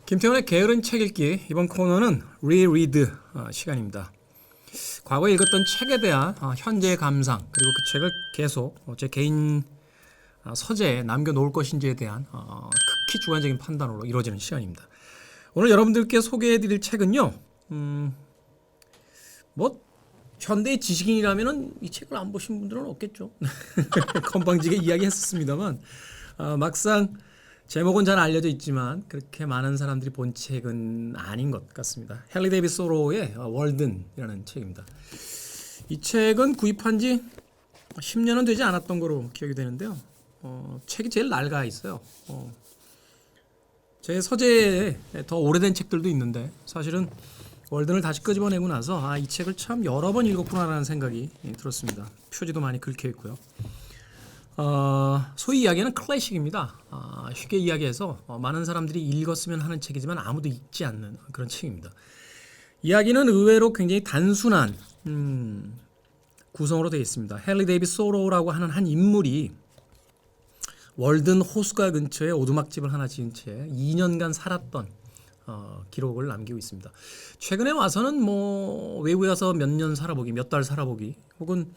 김태훈의 게으른 책 읽기. 이번 코너는 리리드 시간입니다. 과거에 읽었던 책에 대한 현재의 감상, 그리고 그 책을 계속 제 개인 서재에 남겨놓을 것인지에 대한 극히 주관적인 판단으로 이루어지는 시간입니다. 오늘 여러분들께 소개해드릴 책은요, 뭐 현대의 지식인이라면 이 책을 안 보신 분들은 없겠죠. 건방지게 이야기했었습니다만 막상 제목은 잘 알려져 있지만 그렇게 많은 사람들이 본 책은 아닌 것 같습니다. 헨리 데이비스 소로우의 월든이라는 책입니다. 이 책은 구입한 지 10년은 되지 않았던 거로 기억이 되는데요. 책이 제일 낡아 있어요. 제 서재에 더 오래된 책들도 있는데 사실은 월든을 다시 끄집어내고 나서 이 책을 참 여러 번 읽었구나라는 생각이 들었습니다. 표지도 많이 긁혀 있고요. 소위 이야기하는 클래식입니다. 쉽게 이야기해서 많은 사람들이 읽었으면 하는 책이지만 아무도 읽지 않는 그런 책입니다. 이야기는 의외로 굉장히 단순한 구성으로 되어 있습니다. 헨리 데이비스 소로우라고 하는 한 인물이 월든 호수가 근처에 오두막집을 하나 지은 채 2년간 살았던 기록을 남기고 있습니다. 최근에 와서는 뭐 외국에 가서 몇 년 살아보기, 몇 달 살아보기, 혹은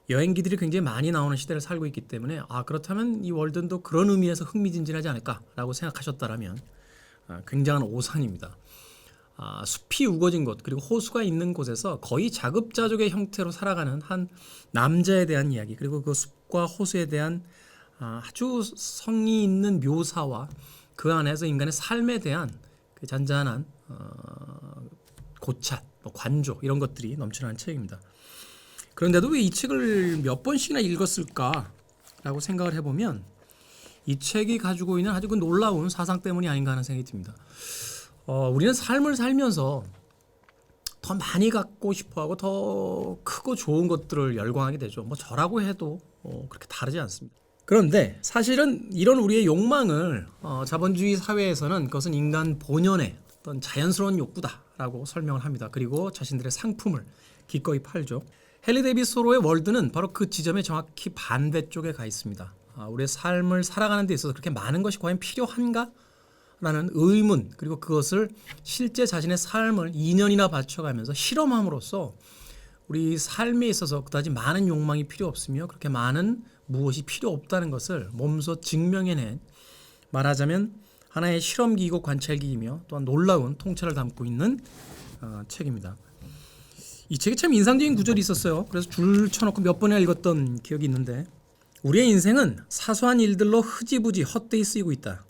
여행기들이 굉장히 많이 나오는 시대를 살고 있기 때문에 그렇다면 이 월든도 그런 의미에서 흥미진진하지 않을까라고 생각하셨다면 굉장한 오산입니다. 숲이 우거진 곳, 그리고 호수가 있는 곳에서 거의 자급자족의 형태로 살아가는 한 남자에 대한 이야기, 그리고 그 숲과 호수에 대한 아주 성의 있는 묘사와 그 안에서 인간의 삶에 대한 그 잔잔한 고찰, 관조, 이런 것들이 넘쳐나는 책입니다. 그런데도 왜 이 책을 몇 번씩이나 읽었을까라고 생각을 해보면 이 책이 가지고 있는 아주 그 놀라운 사상 때문이 아닌가 하는 생각이 듭니다. 우리는 삶을 살면서 더 많이 갖고 싶어하고 더 크고 좋은 것들을 열광하게 되죠. 뭐 저라고 해도 그렇게 다르지 않습니다. 그런데 사실은 이런 우리의 욕망을 자본주의 사회에서는 그것은 인간 본연의 어떤 자연스러운 욕구다라고 설명을 합니다. 그리고 자신들의 상품을 기꺼이 팔죠. 헨리 데이비스 소로의 월드는 바로 그 지점에 정확히 반대쪽에 가 있습니다. 우리의 삶을 살아가는 데 있어서 그렇게 많은 것이 과연 필요한가? 라는 의문, 그리고 그것을 실제 자신의 삶을 2년이나 바쳐가면서 실험함으로써 우리 삶에 있어서 그다지 많은 욕망이 필요 없으며 그렇게 많은 무엇이 필요 없다는 것을 몸소 증명해낸, 말하자면 하나의 실험기이고 관찰기이며 또한 놀라운 통찰을 담고 있는 책입니다. 이 책에 참 인상적인 구절이 있었어요. 그래서 줄 쳐놓고 몇 번이나 읽었던 기억이 있는데, 우리의 인생은 사소한 일들로 흐지부지 헛되이 쓰이고 있다.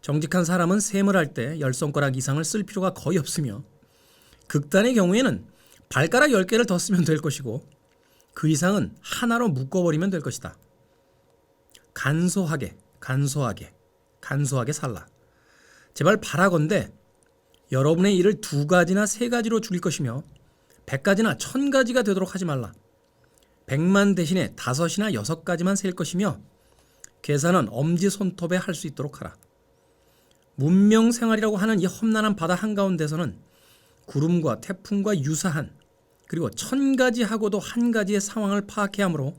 정직한 사람은 셈을 할 때 10손가락 이상을 쓸 필요가 거의 없으며 극단의 경우에는 발가락 10개를 더 쓰면 될 것이고 그 이상은 하나로 묶어버리면 될 것이다. 간소하게 살라. 제발 바라건대 여러분의 일을 2가지나 3가지로 줄일 것이며 100가지나 1000가지가 되도록 하지 말라. 100만 대신에 5이나 6가지만 셀 것이며 계산은 엄지손톱에 할 수 있도록 하라. 문명생활이라고 하는 이 험난한 바다 한가운데서는 구름과 태풍과 유사한, 그리고 1000가지하고도 1가지의 상황을 파악해야 하므로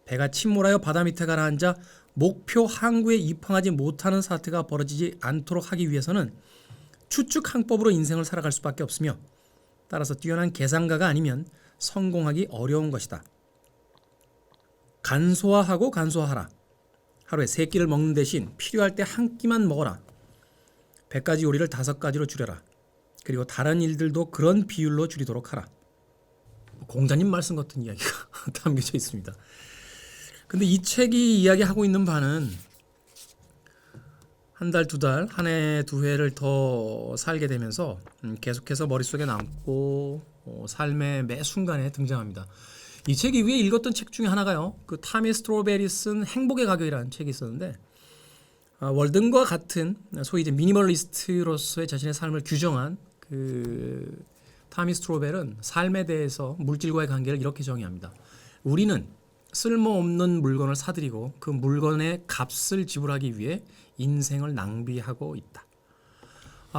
배가 침몰하여 바다 밑에 가라앉아 목표 항구에 입항하지 못하는 사태가 벌어지지 않도록 하기 위해서는 추측항법으로 인생을 살아갈 수밖에 없으며 따라서 뛰어난 계산가가 아니면 성공하기 어려운 것이다. 간소화하라. 하루에 3끼를 먹는 대신 필요할 때 1끼만 먹어라. 100가지 요리를 5가지로 줄여라. 그리고 다른 일들도 그런 비율로 줄이도록 하라. 공자님 말씀 같은 이야기가 담겨져 있습니다. 근데 이 책이 이야기하고 있는 바는 한 달, 2달, 한 해, 2해를 더 살게 되면서 계속해서 머릿속에 남고 삶의 매 순간에 등장합니다. 이 책 이후에 읽었던 책 중에 하나가요, 그 타미 스트로베리 쓴 행복의 가격이라는 책이 있었는데, 월든과 같은 소위 이제 미니멀리스트로서의 자신의 삶을 규정한 그 타미 스트로벨은 삶에 대해서 물질과의 관계를 이렇게 정의합니다. 우리는 쓸모없는 물건을 사들이고 그 물건의 값을 지불하기 위해 인생을 낭비하고 있다.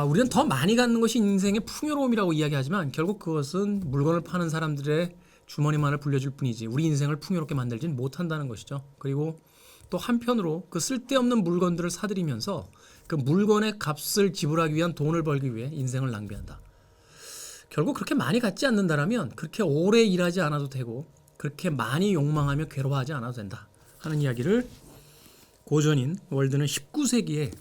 우리는 더 많이 갖는 것이 인생의 풍요로움이라고 이야기하지만 결국 그것은 물건을 파는 사람들의 주머니만을 불려줄 뿐이지 우리 인생을 풍요롭게 만들지는 못한다는 것이죠. 그리고 또 한편으로 그 쓸데없는 물건들을 사들이면서 그 물건의 값을 지불하기 위한 돈을 벌기 위해 인생을 낭비한다. 결국 그렇게 많이 갖지 않는다라면 그렇게 오래 일하지 않아도 되고 그렇게 많이 욕망하며 괴로워하지 않아도 된다 하는 이야기를 고전인 월드는 19세기에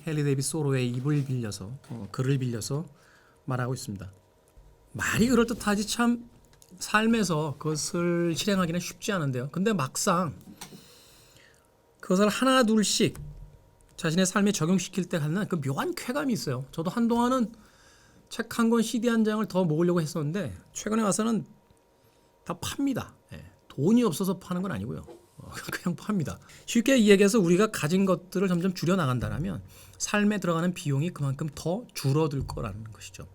헨리 데이빗 소로의 입을 빌려서 글을 빌려서 말하고 있습니다. 말이 그럴듯하지 참 삶에서 그것을 실행하기는 쉽지 않은데요. 근데 막상 그것을 하나 둘씩 자신의 삶에 적용시킬 때 갖는 그 묘한 쾌감이 있어요. 저도 한동안은 책 한 권, CD 한 장을 더 모으려고 했었는데 최근에 와서는 다 팝니다. 돈이 없어서 파는 건 아니고요. 그냥 팝니다. 쉽게 이야기해서 우리가 가진 것들을 점점 줄여 나간다면 삶에 들어가는 비용이 그만큼 더 줄어들 거라는 것이죠.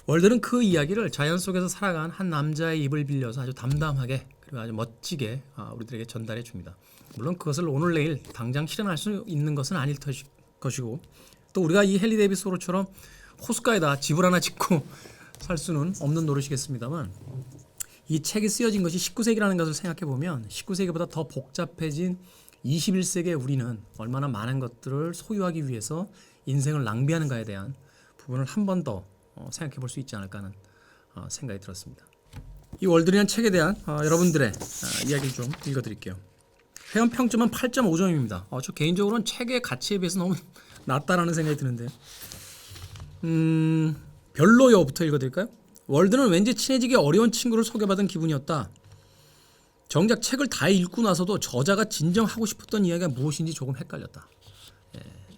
월드는 그 이야기를 자연 속에서 살아간 한 남자의 입을 빌려서 아주 담담하게 그리고 아주 멋지게 우리들에게 전달해 줍니다. 물론 그것을 오늘 내일 당장 실현할 수 있는 것은 아닐 것이고 또 우리가 이 헨리 데이빗 소로처럼 호숫가에다 집을 하나 짓고 살 수는 없는 노릇이겠습니다만 이 책이 쓰여진 것이 19세기라는 것을 생각해 보면 19세기보다 더 복잡해진 21세기의 우리는 얼마나 많은 것들을 소유하기 위해서 인생을 낭비하는가에 대한 부분을 한 번 더 생각해 볼 수 있지 않을까 하는 생각이 들었습니다. 이 월드라는 책에 대한 여러분들의 이야기를 좀 읽어드릴게요. 회원 평점은 8.5점입니다. 저 개인적으로는 책의 가치에 비해서 너무 낮다라는 생각이 드는데 별로요부터 읽어드릴까요? 월드는 왠지 친해지기 어려운 친구를 소개받은 기분이었다. 정작 책을 다 읽고 나서도 저자가 진정 하고 싶었던 이야기가 무엇인지 조금 헷갈렸다.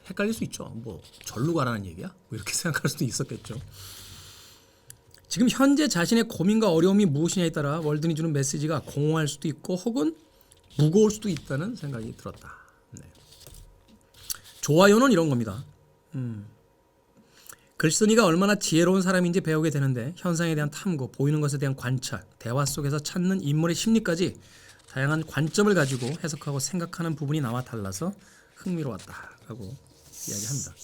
헷갈릴 수 있죠. 뭐 절로 가라는 얘기야? 뭐 이렇게 생각할 수도 있었겠죠. 지금 현재 자신의 고민과 어려움이 무엇이냐에 따라 월든이 주는 메시지가 공허할 수도 있고 혹은 무거울 수도 있다는 생각이 들었다. 좋아요는 이런 겁니다. 글쓴이가 얼마나 지혜로운 사람인지 배우게 되는데 현상에 대한 탐구, 보이는 것에 대한 관찰, 대화 속에서 찾는 인물의 심리까지 다양한 관점을 가지고 해석하고 생각하는 부분이 나와 달라서 흥미로웠다라고 이야기합니다.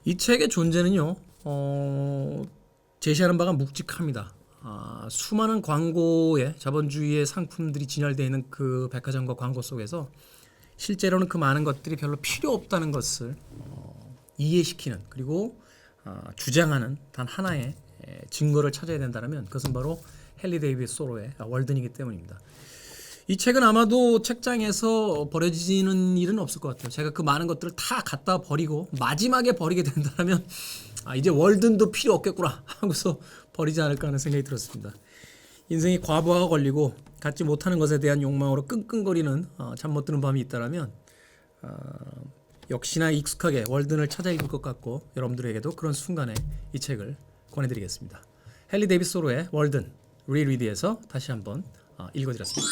이 책의 존재는요. 제시하는 바가 묵직합니다. 수많은 광고에 자본주의의 상품들이 진열되어 있는 그 백화점과 광고 속에서 실제로는 그 많은 것들이 별로 필요 없다는 것을 이해시키는 그리고 주장하는 단 하나의 증거를 찾아야 된다면 그것은 바로 헨리 데이빗 소로의 월든이기 때문입니다. 이 책은 아마도 책장에서 버려지는 일은 없을 것 같아요. 제가 그 많은 것들을 다 갖다 버리고 마지막에 버리게 된다면 이제 월든도 필요 없겠구나 하고서 버리지 않을까 하는 생각이 들었습니다. 인생이 과부하가 걸리고 갖지 못하는 것에 대한 욕망으로 끙끙거리는 잠 못 드는 밤이 있다면 역시나 익숙하게 월든을 찾아 읽을 것 같고 여러분들에게도 그런 순간에 이 책을 권해드리겠습니다. 헨리 데이빗 소로의 월든 리리드에서 다시 한번 읽어드렸습니다.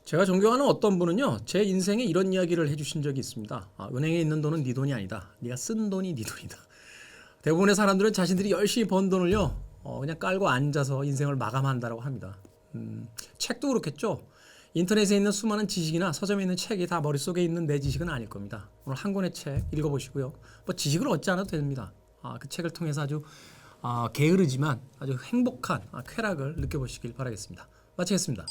제가 존경하는 어떤 분은요, 제 인생에 이런 이야기를 해주신 적이 있습니다. 은행에 있는 돈은 네 돈이 아니다. 네가 쓴 돈이 네 돈이다. 대부분의 사람들은 자신들이 열심히 번 돈을요, 그냥 깔고 앉아서 인생을 마감한다고 합니다. 책도 그렇겠죠. 인터넷에 있는 수많은 지식이나 서점에 있는 책이 다 머릿속에 있는 내 지식은 아닐 겁니다. 오늘 한 권의 책 읽어보시고요. 뭐 지식을 얻지 않아도 됩니다. 그 책을 통해서 아주 게으르지만 아주 행복한 쾌락을 느껴보시길 바라겠습니다. 마치겠습니다.